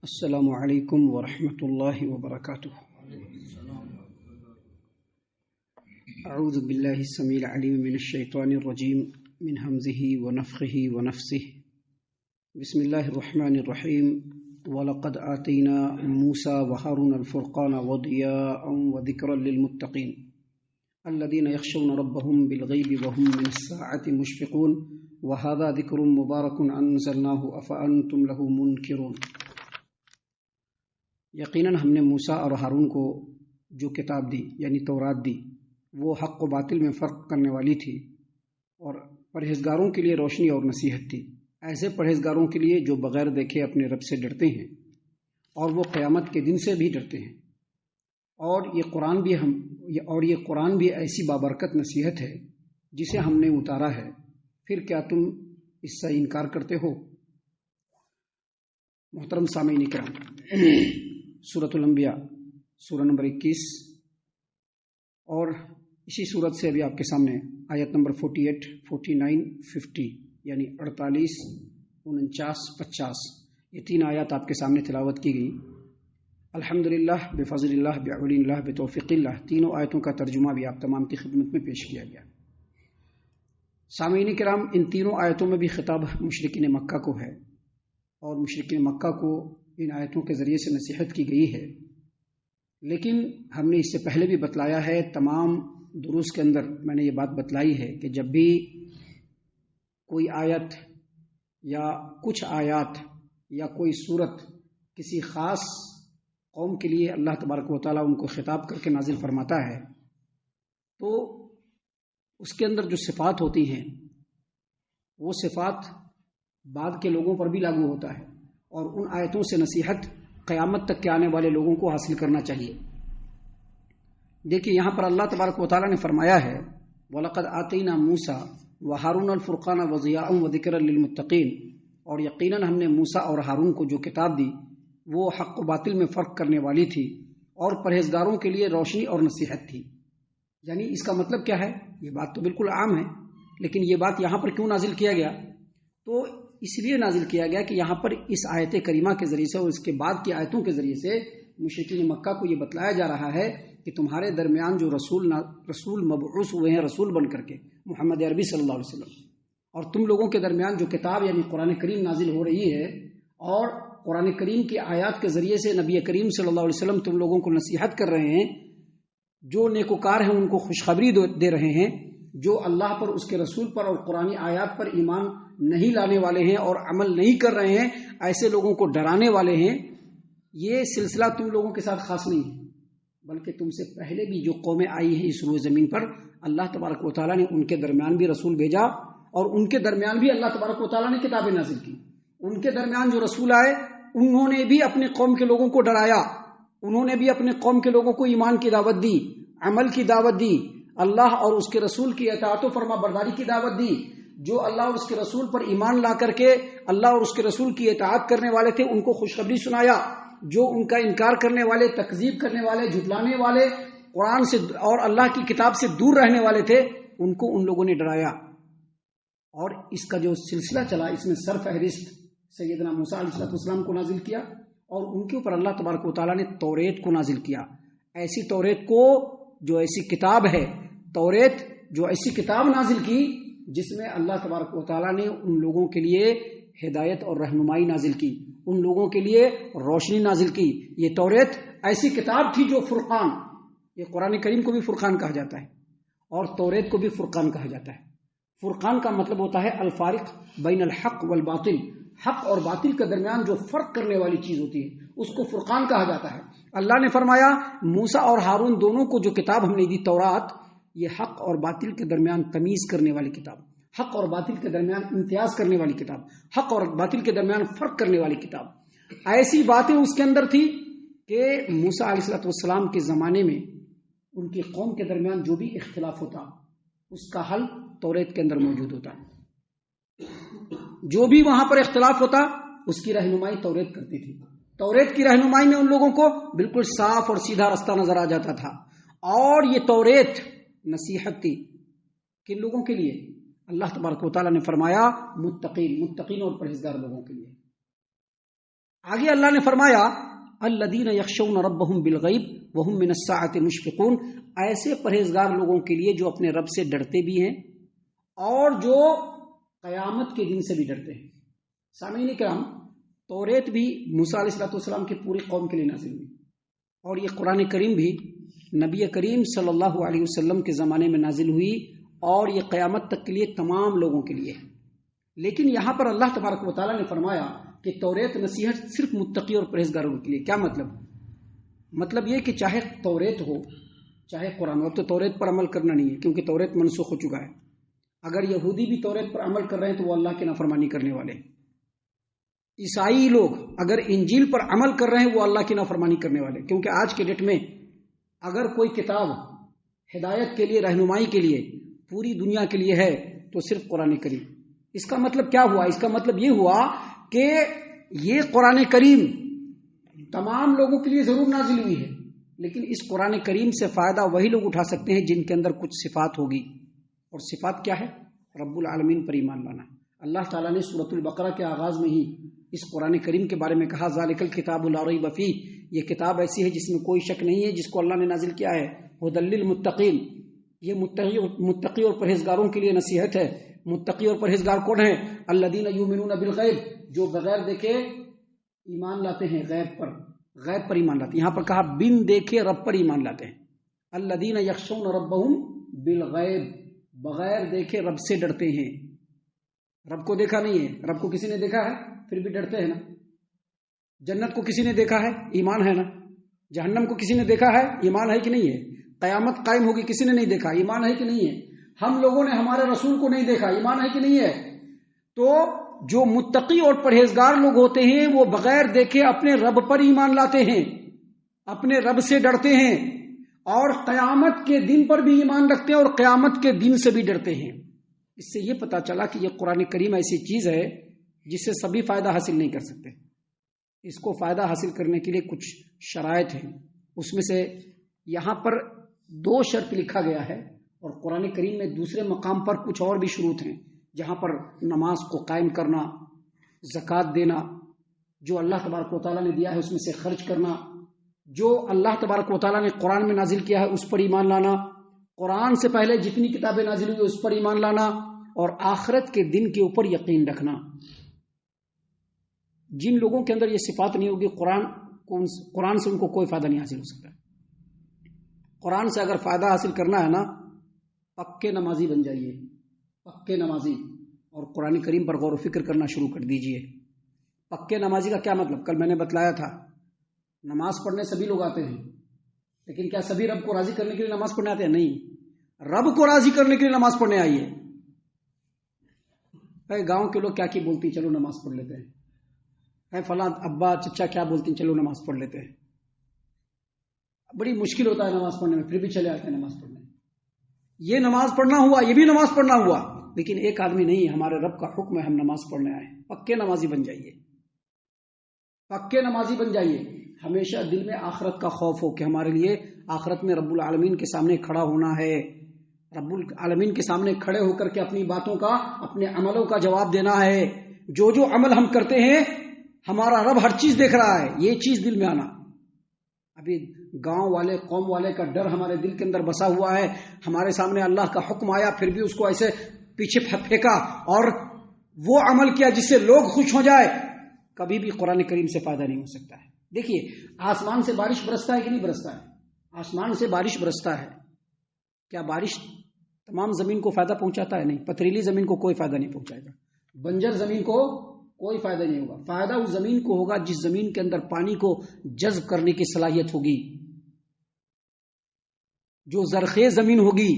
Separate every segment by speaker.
Speaker 1: السلام علیکم ورحمۃ اللہ وبرکاتہ۔ اعوذ باللہ السمیع العلیم من الشیطان الرجیم من ھمزہ ونفخہ ونفثہ۔ بسم اللہ الرحمن الرحیم۔ وَلَقَدْ آتَيْنَا مُوسَى وَهَارُونَ الْفُرْقَانَ وَضِيَاءً وَذِكْرًا لِلْمُتَّقِينَ الَّذِينَ يَخْشَوْنَ رَبَّهُم بِالْغَيْبِ وَهُم مِّنَ السَّاعَةِ مُشْفِقُونَ وَهَذَا ذِكْرٌ مُبَارَكٌ أَنزَلْنَاهُ أَفَأَنتُمْ لَهُ مُنكِرُونَ۔ یقیناً ہم نے موسیٰ اور ہارون کو جو کتاب دی یعنی تورات دی، وہ حق و باطل میں فرق کرنے والی تھی اور پرہیزگاروں کے لیے روشنی اور نصیحت تھی، ایسے پرہیزگاروں کے لیے جو بغیر دیکھے اپنے رب سے ڈرتے ہیں اور وہ قیامت کے دن سے بھی ڈرتے ہیں۔ اور یہ قرآن بھی ایسی بابرکت نصیحت ہے جسے ہم نے اتارا ہے، پھر کیا تم اس سے انکار کرتے ہو؟ محترم سامعین کرام، سورۃ الانبیاء سورہ نمبر 21 اور اسی سورت سے ابھی آپ کے سامنے آیت نمبر 48، 49، 50 یعنی 48، 49، 50 یہ تین آیات آپ کے سامنے تلاوت کی گئی۔ الحمدللہ، بفضل اللہ، بعون اللہ، بتوفیق اللہ، تینوں آیتوں کا ترجمہ بھی آپ تمام کی خدمت میں پیش کیا گیا۔ سامعین کرام، ان تینوں آیتوں میں بھی خطاب مشرکین مکہ کو ہے اور مشرکین مکہ کو ان آیتوں کے ذریعے سے نصیحت کی گئی ہے، لیکن ہم نے اس سے پہلے بھی بتلایا ہے، تمام دروس کے اندر میں نے یہ بات بتلائی ہے کہ جب بھی کوئی آیت یا کچھ آیات یا کوئی صورت کسی خاص قوم کے لیے اللہ تبارک و تعالیٰ ان کو خطاب کر کے نازل فرماتا ہے تو اس کے اندر جو صفات ہوتی ہیں وہ صفات بعد کے لوگوں پر بھی لاگو ہوتا ہے، اور ان آیتوں سے نصیحت قیامت تک کے آنے والے لوگوں کو حاصل کرنا چاہیے۔ دیکھیے یہاں پر اللہ تبارک و تعالیٰ نے فرمایا ہے وَلَقَدْ آتَيْنَا مُوسَى وَهَارُونَ الْفُرْقَانَ وَضِيَاءً وَذِكْرًا لِلْمُتَّقِينَ، اور یقیناً ہم نے موسیٰ اور ہارون کو جو کتاب دی وہ حق و باطل میں فرق کرنے والی تھی اور پرہیزگاروں کے لیے روشنی اور نصیحت تھی۔ یعنی اس کا مطلب کیا ہے؟ یہ بات تو بالکل عام ہے، لیکن یہ بات یہاں پر کیوں نازل کیا گیا؟ تو اس لیے نازل کیا گیا کہ یہاں پر اس آیت کریمہ کے ذریعے سے اور اس کے بعد کی آیتوں کے ذریعے سے مشرکین مکہ کو یہ بتلایا جا رہا ہے کہ تمہارے درمیان جو رسول مبعوث ہوئے ہیں رسول بن کر کے، محمد عربی صلی اللہ علیہ وسلم، اور تم لوگوں کے درمیان جو کتاب یعنی قرآن کریم نازل ہو رہی ہے، اور قرآن کریم کی آیات کے ذریعے سے نبی کریم صلی اللہ علیہ وسلم تم لوگوں کو نصیحت کر رہے ہیں، جو نیکوکار ہیں ان کو خوشخبری دے رہے ہیں، جو اللہ پر، اس کے رسول پر اور قرآنی آیات پر ایمان نہیں لانے والے ہیں اور عمل نہیں کر رہے ہیں، ایسے لوگوں کو ڈرانے والے ہیں۔ یہ سلسلہ تم لوگوں کے ساتھ خاص نہیں ہے، بلکہ تم سے پہلے بھی جو قومیں آئی ہیں اس روئے زمین پر، اللہ تبارک و تعالیٰ نے ان کے درمیان بھی رسول بھیجا اور ان کے درمیان بھی اللہ تبارک و تعالیٰ نے کتابیں نازل کی۔ ان کے درمیان جو رسول آئے انہوں نے بھی اپنے قوم کے لوگوں کو ڈرایا، انہوں نے بھی اپنے قوم کے لوگوں کو ایمان کی دعوت دی، عمل کی دعوت دی، اللہ اور اس کے رسول کی اطاعت و فرما برداری کی دعوت دی۔ جو اللہ اور اس کے رسول پر ایمان لا کر کے اللہ اور اس کے رسول کی اطاعت کرنے والے تھے ان کو خوشخبری سنایا، جو ان کا انکار کرنے والے، تکذیب کرنے والے، جھٹلانے والے، قرآن سے اور اللہ کی کتاب سے دور رہنے والے تھے، ان کو ان لوگوں نے ڈرایا۔ اور اس کا جو سلسلہ چلا، اس میں سرفہرست سیدنا موسیٰ علیہ السلام کو نازل کیا اور ان کے اوپر اللہ تبارک و تعالیٰ نے توریت کو نازل کیا، ایسی توریت کو جو ایسی کتاب ہے، توریت جو ایسی کتاب نازل کی جس میں اللہ تبارک و تعالیٰ نے ان لوگوں کے لیے ہدایت اور رہنمائی نازل کی، ان لوگوں کے لیے روشنی نازل کی۔ یہ توریت ایسی کتاب تھی جو فرقان، یہ قرآن کریم کو بھی فرقان کہا جاتا ہے اور توریت کو بھی فرقان کہا جاتا ہے۔ فرقان کا مطلب ہوتا ہے الفارق بین الحق والباطل، حق اور باطل کے درمیان جو فرق کرنے والی چیز ہوتی ہے اس کو فرقان کہا جاتا ہے۔ اللہ نے فرمایا موسیٰ اور ہارون دونوں کو جو کتاب ہم نے دی تورات، یہ حق اور باطل کے درمیان تمیز کرنے والی کتاب، حق اور باطل کے درمیان امتیاز کرنے والی کتاب، حق اور باطل کے درمیان فرق کرنے والی کتاب۔ ایسی باتیں اس کے اندر تھی کہ موسیٰ علیہ السلام کے زمانے میں ان کی قوم کے درمیان جو بھی اختلاف ہوتا اس کا حل توریت کے اندر موجود ہوتا، جو بھی وہاں پر اختلاف ہوتا اس کی رہنمائی توریت کرتی تھی۔ توریت کی رہنمائی میں ان لوگوں کو بالکل صاف اور سیدھا راستہ نظر آ جاتا تھا، اور یہ توریت نصیحت تھی کن لوگوں کے لیے؟ اللہ تبارک و تعالیٰ نے فرمایا متقین اور پرہیزگار لوگوں کے لیے۔ آگے اللہ نے فرمایا الذین یخشون ربہم بالغیب وہم من الساعۃ مشفقون، ایسے پرہیزگار لوگوں کے لیے جو اپنے رب سے ڈرتے بھی ہیں اور جو قیامت کے دن سے بھی ڈرتے ہیں۔ سامعین کرام، توریت بھی موسیٰ علیہ الصلوۃ والسلام کی پوری قوم کے لیے نازل ہوئی، اور یہ قرآن کریم بھی نبی کریم صلی اللہ علیہ وسلم کے زمانے میں نازل ہوئی، اور یہ قیامت تک کے لیے تمام لوگوں کے لیے ہے۔ لیکن یہاں پر اللہ تبارک و تعالیٰ نے فرمایا کہ توریت نصیحت صرف متقی اور پرہیزگاروں کے لیے۔ کیا مطلب یہ کہ چاہے توریت ہو چاہے قرآن ہو، تو توریت پر عمل کرنا نہیں ہے، کیونکہ توریت منسوخ ہو چکا ہے۔ اگر یہودی بھی توریت پر عمل کر رہے ہیں تو وہ اللہ کی نافرمانی کرنے والے ہیں۔ عیسائی لوگ اگر انجیل پر عمل کر رہے ہیں وہ اللہ کی نافرمانی کرنے والے، کیونکہ آج کے ڈیٹ میں اگر کوئی کتاب ہدایت کے لیے، رہنمائی کے لیے پوری دنیا کے لیے ہے تو صرف قرآن کریم۔ اس کا مطلب کیا ہوا؟ اس کا مطلب یہ ہوا کہ یہ قرآن کریم تمام لوگوں کے لیے ضرور نازل ہوئی ہے، لیکن اس قرآن کریم سے فائدہ وہی لوگ اٹھا سکتے ہیں جن کے اندر کچھ صفات ہوگی، اور صفات کیا ہے؟ رب العالمین پر ایمان لانا۔ اللہ تعالیٰ نے سورۃ البقرہ کے آغاز میں ہی اس قرآن کریم کے بارے میں کہا ذالک الکتاب لا ریب فیہ، یہ کتاب ایسی ہے جس میں کوئی شک نہیں ہے، جس کو اللہ نے نازل کیا ہے۔ ھدی للمتقین، یہ متقی اور پرہیزگاروں کے لیے نصیحت ہے۔ متقی اور پرہیزگار کون ہیں؟ الذین یؤمنون بالغیب، جو بغیر دیکھے ایمان لاتے ہیں، غیب پر ایمان لاتے ہیں۔ یہاں پر کہا بن دیکھے رب پر ایمان لاتے ہیں۔ الذین یخشون ربہم بالغیب، بغیر دیکھے رب سے ڈرتے ہیں۔ رب کو دیکھا نہیں ہے، رب کو کسی نے دیکھا ہے پھر بھی ڈرتے ہیں نا۔ جنت کو کسی نے دیکھا ہے، ایمان ہے نا۔ جہنم کو کسی نے دیکھا ہے، ایمان ہے کہ نہیں ہے۔ قیامت قائم ہوگی، کسی نے نہیں دیکھا، ایمان ہے کہ نہیں ہے۔ ہم لوگوں نے ہمارے رسول کو نہیں دیکھا، ایمان ہے کہ نہیں ہے۔ تو جو متقی اور پرہیزگار لوگ ہوتے ہیں وہ بغیر دیکھے اپنے رب پر ایمان لاتے ہیں، اپنے رب سے ڈرتے ہیں، اور قیامت کے دن پر بھی ایمان رکھتے ہیں، اور قیامت کے دن سے بھی ڈرتے ہیں۔ اس سے یہ پتا چلا کہ یہ قرآن کریم ایسی چیز ہے جس سے سبھی فائدہ حاصل نہیں کر سکتے۔ اس کو فائدہ حاصل کرنے کے لیے کچھ شرائط ہیں، اس میں سے یہاں پر 2 شرط لکھا گیا ہے، اور قرآن کریم میں دوسرے مقام پر کچھ اور بھی شروط ہیں، جہاں پر نماز کو قائم کرنا، زکوٰۃ دینا، جو اللہ تبارک و تعالیٰ نے دیا ہے اس میں سے خرچ کرنا، جو اللہ تبارک و تعالیٰ نے قرآن میں نازل کیا ہے اس پر ایمان لانا، قرآن سے پہلے جتنی کتابیں نازل ہوئی اس پر ایمان لانا، اور آخرت کے دن کے اوپر یقین رکھنا۔ جن لوگوں کے اندر یہ صفات نہیں ہوگی، قرآن سے ان کو کوئی فائدہ نہیں حاصل ہو سکتا۔ قرآن سے اگر فائدہ حاصل کرنا ہے نا، پکے نمازی بن جائیے، پکے نمازی، اور قرآن کریم پر غور و فکر کرنا شروع کر دیجئے۔ پکے نمازی کا کیا مطلب؟ کل میں نے بتلایا تھا، نماز پڑھنے سبھی لوگ آتے ہیں، لیکن کیا سبھی رب کو راضی کرنے کے لیے نماز پڑھنے آتے ہیں؟ نہیں، رب کو راضی کرنے کے لیے نماز پڑھنے آئیے۔ گاؤں کے لوگ کیا کی بولتی ہیں، چلو نماز پڑھ لیتے ہیں۔ فلاں ابا چچا کیا بولتی ہیں، چلو نماز پڑھ لیتے ہیں۔ بڑی مشکل ہوتا ہے نماز پڑھنے میں، پھر بھی چلے آتے ہیں نماز پڑھنے۔ یہ نماز پڑھنا ہوا، یہ بھی نماز پڑھنا ہوا، لیکن ایک آدمی نہیں، ہمارے رب کا حکم ہے ہم نماز پڑھنے آئے۔ پکے نمازی بن جائیے، پکے نمازی بن جائیے۔ ہمیشہ دل میں آخرت کا خوف ہو کہ ہمارے لیے آخرت میں رب العالمین کے سامنے کھڑا ہونا ہے، رب العالمین کے سامنے کھڑے ہو کر کے اپنی باتوں کا، اپنے عملوں کا جواب دینا ہے۔ جو عمل ہم کرتے ہیں ہمارا رب ہر چیز دیکھ رہا ہے، یہ چیز دل میں آنا۔ ابھی گاؤں والے، قوم والے کا ڈر ہمارے دل کے اندر بسا ہوا ہے، ہمارے سامنے اللہ کا حکم آیا پھر بھی اس کو ایسے پیچھے پھینکا اور وہ عمل کیا جس سے لوگ خوش ہو جائے، کبھی بھی قرآن کریم سے فائدہ نہیں ہو سکتا ہے۔ دیکھیے، آسمان سے بارش برستا ہے کہ نہیں برستا ہے؟ آسمان سے بارش برستا ہے، کیا بارش تمام زمین کو فائدہ پہنچاتا ہے؟ نہیں، پتھریلی زمین کو کوئی فائدہ نہیں پہنچائے گا، بنجر زمین کو کوئی فائدہ نہیں ہوگا۔ فائدہ اس زمین کو ہوگا جس زمین کے اندر پانی کو جذب کرنے کی صلاحیت ہوگی، جو زرخیز زمین ہوگی،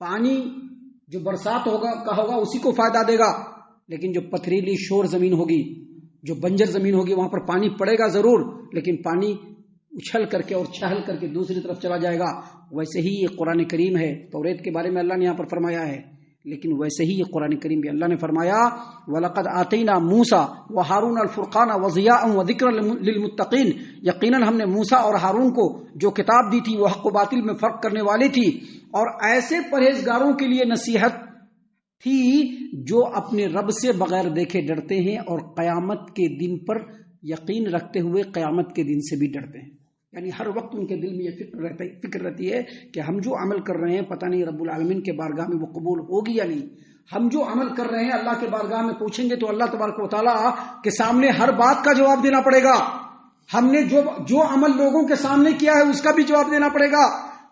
Speaker 1: پانی جو برسات ہوگا اسی کو فائدہ دے گا۔ لیکن جو پتھریلی شور زمین ہوگی، جو بنجر زمین ہوگی، وہاں پر پانی پڑے گا ضرور، لیکن پانی اچھل کر کے اور چھہل کر کے دوسری طرف چلا جائے گا۔ ویسے ہی یہ قرآن کریم ہے، توریت کے بارے میں اللہ نے یہاں پر فرمایا ہے، لیکن ویسے ہی یہ قرآن کریم بھی اللہ نے فرمایا وَلَقَدْ آتَيْنَا مُوسَىٰ وَهَارُونَ الْفُرْقَانَ وَضِيَاءً وَذِكْرًا لِلْمُتَّقِينَ، یقیناً ہم نے موسیٰ اور ہارون کو جو کتاب دی تھی وہ حق و باطل میں فرق کرنے والی تھی، اور ایسے پرہیزگاروں کے لیے نصیحت تھی جو اپنے رب سے بغیر دیکھے ڈرتے ہیں اور قیامت کے دن پر یقین رکھتے ہوئے قیامت کے دن سے بھی ڈرتے ہیں. یعنی ہر وقت ان کے دل میں یہ فکر رہتی ہے کہ ہم جو عمل کر رہے ہیں پتہ نہیں رب العالمین کے بارگاہ میں وہ قبول ہوگی یا نہیں. ہم جو عمل کر رہے ہیں اللہ کے بارگاہ میں پوچھیں گے تو اللہ تبارک و تعالیٰ کے سامنے ہر بات کا جواب دینا پڑے گا. ہم نے جو عمل لوگوں کے سامنے کیا ہے اس کا بھی جواب دینا پڑے گا.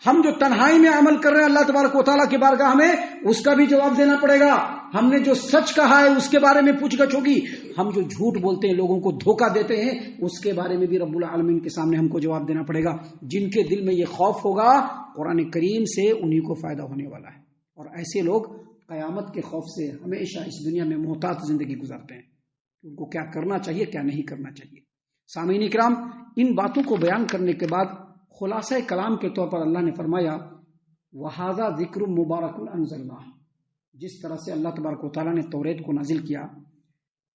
Speaker 1: ہم جو تنہائی میں عمل کر رہے ہیں اللہ تبارک و تعالیٰ کی بارگاہ میں اس کا بھی جواب دینا پڑے گا. ہم نے جو سچ کہا ہے اس کے بارے میں پوچھ گچھ ہوگی. ہم جو جھوٹ بولتے ہیں لوگوں کو دھوکہ دیتے ہیں اس کے بارے میں بھی رب العالمین کے سامنے ہم کو جواب دینا پڑے گا. جن کے دل میں یہ خوف ہوگا قرآن کریم سے انہی کو فائدہ ہونے والا ہے. اور ایسے لوگ قیامت کے خوف سے ہمیشہ اس دنیا میں محتاط زندگی گزارتے ہیں. ان کو کیا کرنا چاہیے کیا نہیں کرنا چاہیے. سامعین اکرام، ان باتوں کو بیان کرنے کے بعد خلاصہ کلام کے طور پر اللہ نے فرمایا وَهَذَا ذِكْرٌ مُبَارَكٌ أَنزَلْنَاهُ. جس طرح سے اللہ تبارک و تعالیٰ نے توریت کو نازل کیا،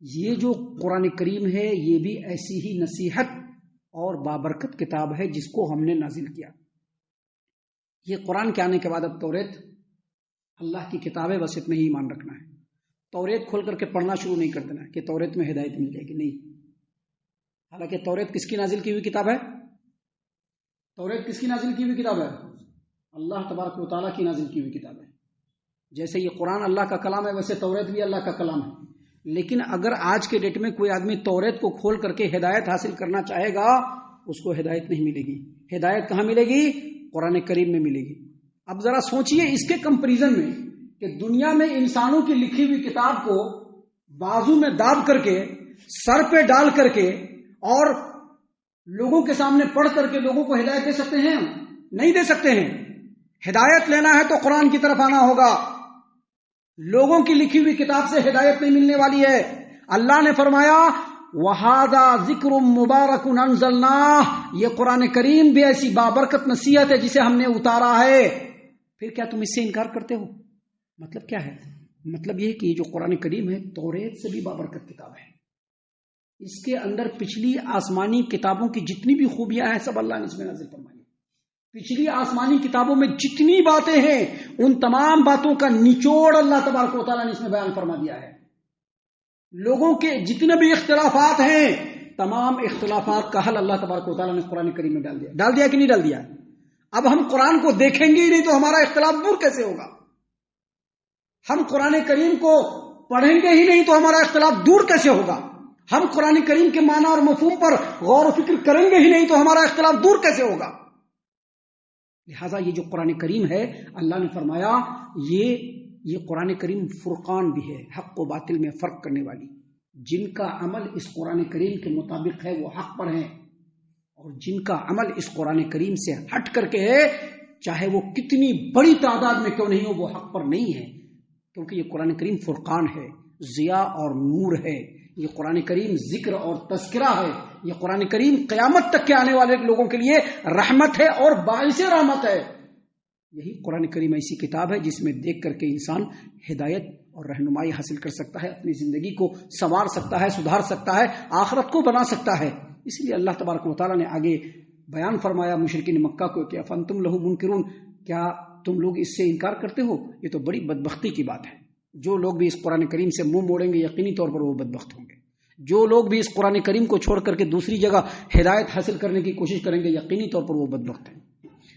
Speaker 1: یہ جو قرآن کریم ہے یہ بھی ایسی ہی نصیحت اور بابرکت کتاب ہے جس کو ہم نے نازل کیا. یہ قرآن کے آنے کے بعد اب توریت اللہ کی کتاب ہے، بس اتنا ہی ایمان رکھنا ہے. توریت کھول کر کے پڑھنا شروع نہیں کر دینا کہ توریت میں ہدایت مل جائے گی، نہیں. حالانکہ توریت کس کی نازل کی ہوئی کتاب ہے؟ توریت کس کی نازل کی ہوئی کتاب ہے؟ اللہ تبارک و تعالیٰ کی نازل کی ہوئی کتاب ہے. جیسے یہ قرآن اللہ کا کلام ہے ویسے توریت بھی اللہ کا کلام ہے. لیکن اگر آج کے ڈیٹ میں کوئی آدمی توریت کو کھول کر کے ہدایت حاصل کرنا چاہے گا اس کو ہدایت نہیں ملے گی. ہدایت کہاں ملے گی؟ قرآن کریم میں ملے گی. اب ذرا سوچئے اس کے کمپیریزن میں کہ دنیا میں انسانوں کی لکھی ہوئی کتاب کو بازو میں داب کر کے سر پہ ڈال کر کے اور لوگوں کے سامنے پڑھ کر کے لوگوں کو ہدایت دے سکتے ہیں؟ نہیں دے سکتے ہیں. ہدایت لینا ہے تو قرآن کی طرف آنا ہوگا. لوگوں کی لکھی ہوئی کتاب سے ہدایت نہیں ملنے والی ہے. اللہ نے فرمایا وَهَذَا ذِكْرٌ مُبَارَكٌ أَنزَلْنَاهُ. یہ قرآن کریم بھی ایسی بابرکت نصیحت ہے جسے ہم نے اتارا ہے. پھر کیا تم اس سے انکار کرتے ہو؟ مطلب کیا ہے؟ مطلب یہ کہ یہ جو قرآن کریم ہے توریت سے بھی بابرکت کتاب ہے. اس کے اندر پچھلی آسمانی کتابوں کی جتنی بھی خوبیاں ہیں سب اللہ نے اس میں نازل فرمائی. پچھلی آسمانی کتابوں میں جتنی باتیں ہیں ان تمام باتوں کا نچوڑ اللہ تبارک و تعالیٰ نے اس میں بیان فرما دیا ہے. لوگوں کے جتنے بھی اختلافات ہیں تمام اختلافات کا حل اللہ تبارک و تعالیٰ نے قرآن کریم میں ڈال دیا کہ نہیں ڈال دیا؟ اب ہم قرآن کو دیکھیں گے ہی نہیں تو ہمارا اختلاف دور کیسے ہوگا؟ ہم قرآن کریم کو پڑھیں گے ہی نہیں تو ہمارا اختلاف دور کیسے ہوگا؟ ہم قرآن کریم کے معنی اور مفہوم پر غور و فکر کریں گے ہی نہیں تو ہمارا اختلاف دور کیسے ہوگا؟ لہٰذا یہ جو قرآن کریم ہے اللہ نے فرمایا یہ قرآن کریم فرقان بھی ہے، حق و باطل میں فرق کرنے والی. جن کا عمل اس قرآن کریم کے مطابق ہے وہ حق پر ہیں، اور جن کا عمل اس قرآن کریم سے ہٹ کر کے ہے چاہے وہ کتنی بڑی تعداد میں کیوں نہیں ہو وہ حق پر نہیں ہے. کیونکہ یہ قرآن کریم فرقان ہے، ضیاء اور نور ہے. یہ قرآن کریم ذکر اور تذکرہ ہے. یہ قرآن کریم قیامت تک کے آنے والے لوگوں کے لیے رحمت ہے اور باعث رحمت ہے. یہی قرآن کریم ایسی کتاب ہے جس میں دیکھ کر کے انسان ہدایت اور رہنمائی حاصل کر سکتا ہے، اپنی زندگی کو سنوار سکتا ہے، سدھار سکتا ہے، آخرت کو بنا سکتا ہے. اس لیے اللہ تبارک و تعالیٰ نے آگے بیان فرمایا مشرکین مکہ کو کہ افنتم لہ منکرون، کیا تم لوگ اس سے انکار کرتے ہو؟ یہ تو بڑی بدبختی کی بات ہے. جو لوگ بھی اس قرآن کریم سے منہ موڑیں گے یقینی طور پر وہ بدبخت ہوں گے. جو لوگ بھی اس قرآن کریم کو چھوڑ کر کے دوسری جگہ ہدایت حاصل کرنے کی کوشش کریں گے یقینی طور پر وہ بدبخت ہیں.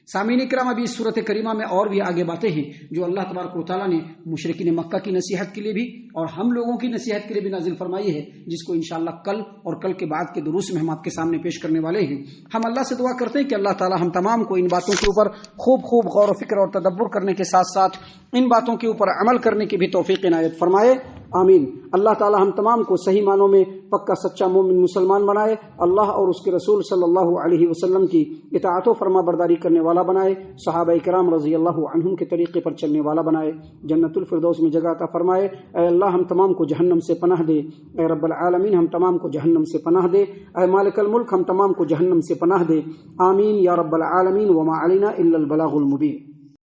Speaker 1: سامعین اکرام، ابھی اس صورت کریمہ میں اور بھی آگے باتیں ہیں جو اللہ تبارک و تعالیٰ نے مشرکین مکہ کی نصیحت کے لیے بھی اور ہم لوگوں کی نصیحت کے لیے بھی نازل فرمائی ہے، جس کو انشاءاللہ کل اور کل کے بعد کے دروس میں ہم آپ کے سامنے پیش کرنے والے ہیں. ہم اللہ سے دعا کرتے ہیں کہ اللہ تعالیٰ ہم تمام کو ان باتوں کے اوپر خوب غور و فکر اور تدبر کرنے کے ساتھ ساتھ ان باتوں کے اوپر عمل کرنے کی بھی توفیق عنایت فرمائے. آمین. اللہ تعالیٰ ہم تمام کو صحیح معنوں میں پکا سچا مومن مسلمان بنائے، اللہ اور اس کے رسول صلی اللہ علیہ وسلم کی اطاعت و فرما برداری کرنے والا بنائے، صحابہ کرام رضی اللہ عنہم کے طریقے پر چلنے والا بنائے، جنت الفردوس میں جگہ عطا فرمائے. اے اللہ ہم تمام کو جہنم سے پناہ دے. اے رب العالمین ہم تمام کو جہنم سے پناہ دے. اے مالک الملک ہم تمام کو جہنم سے پناہ دے. آمین یا رب العالمین. وما علینا الا البلاغ المبین.